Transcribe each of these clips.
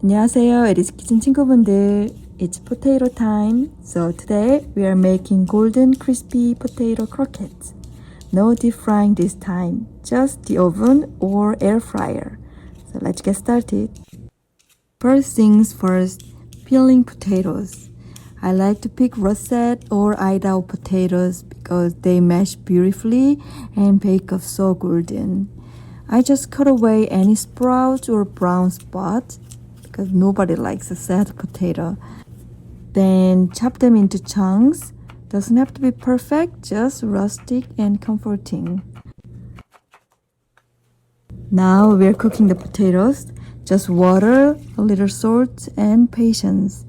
안녕하세요, 에리스 키친 친구분들. It's potato time. So today we are making golden crispy potato croquettes. No deep frying this time, just the oven or air fryer. So let's get started. First things first, peeling potatoes. I like to pick russet or Idaho potatoes because they mash beautifully and bake up so golden. I just cut away any sprouts or brown spots because nobody likes a sad potato. Then chop them into chunks. Doesn't have to be perfect, just rustic and comforting. Now we're cooking the potatoes. Just water, a little salt, and patience.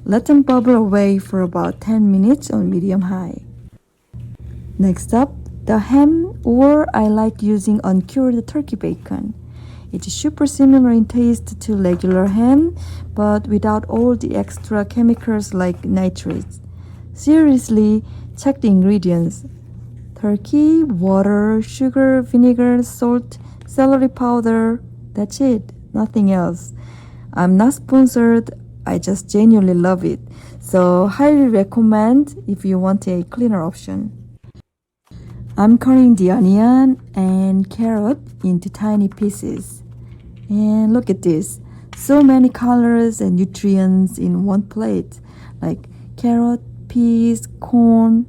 Let them bubble away for about 10 minutes on medium high. Next up, the ham, or I like using uncured turkey bacon. It's super similar in taste to regular ham, but without all the extra chemicals like nitrates. Seriously, check the ingredients. Turkey, water, sugar, vinegar, salt, celery powder. That's it, nothing else. I'm not sponsored, I just genuinely love it. So highly recommend if you want a cleaner option. I'm cutting the onion and carrot into tiny pieces. And look at this. So many colors and nutrients in one plate. Like carrot, peas, corn.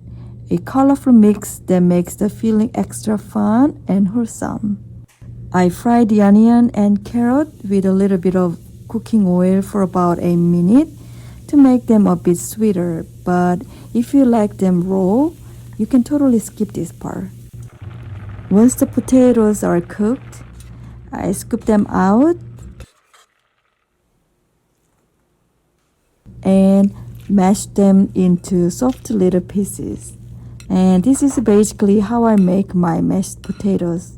A colorful mix that makes the feeling extra fun and wholesome. I fry the onion and carrot with a little bit of cooking oil for about a minute to make them a bit sweeter. But if you like them raw, you can totally skip this part. Once the potatoes are cooked, I scoop them out and mash them into soft little pieces. And this is basically how I make my mashed potatoes.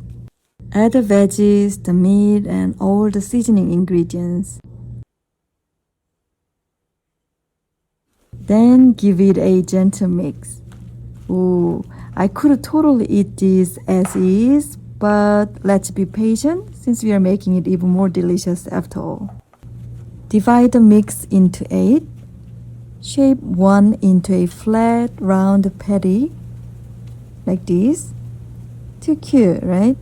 Add the veggies, the meat, and all the seasoning ingredients. Then give it a gentle mix. Ooh, I could totally eat this as is, but let's be patient since we are making it even more delicious after all. Divide the mix into 8. Shape one into a flat, round patty, like this. Too cute, right?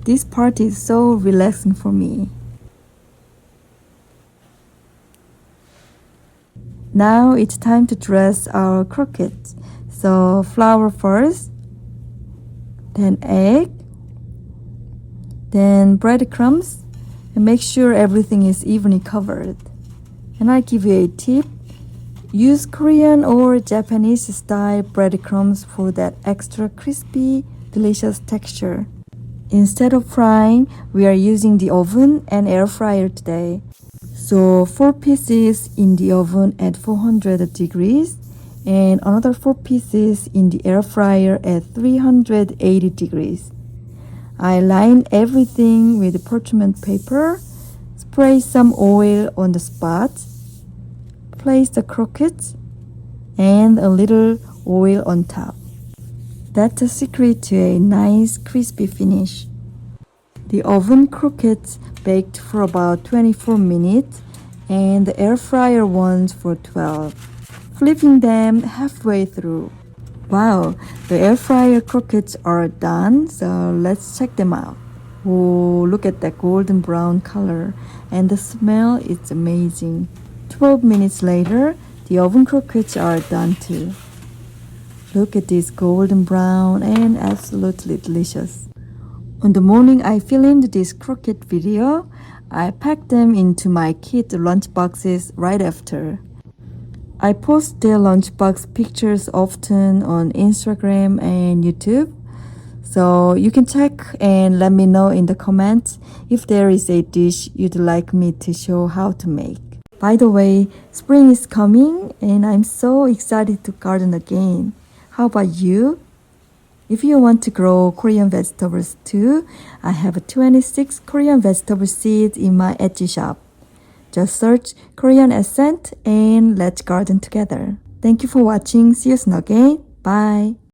This part is so relaxing for me. Now it's time to dress our croquettes. So flour first, then egg, then breadcrumbs, and make sure everything is evenly covered. And I give you a tip. Use Korean or Japanese style breadcrumbs for that extra crispy, delicious texture. Instead of frying, we are using the oven and air fryer today. So 4 pieces in the oven at 400 degrees and another 4 pieces in the air fryer at 380 degrees. I line everything with parchment paper, spray some oil on the spot, place the croquettes, and a little oil on top. That's the secret to a nice crispy finish. The oven croquettes baked for about 24 minutes and the air fryer ones for 12. Flipping them halfway through. Wow, the air fryer croquettes are done, so let's check them out. Oh, look at that golden brown color, and the smell is amazing. 12 minutes later, the oven croquettes are done too. Look at this golden brown and absolutely delicious. On the morning I filmed this croquette video, I packed them into my kids' lunch boxes right after. I post their lunchbox pictures often on Instagram and YouTube, so you can check and let me know in the comments if there is a dish you'd like me to show how to make. By the way, spring is coming and I'm so excited to garden again. How about you? If you want to grow Korean vegetables too, I have 26 Korean vegetable seeds in my Etsy shop. Just search Korean Accent and let's garden together. Thank you for watching. See you soon again. Bye.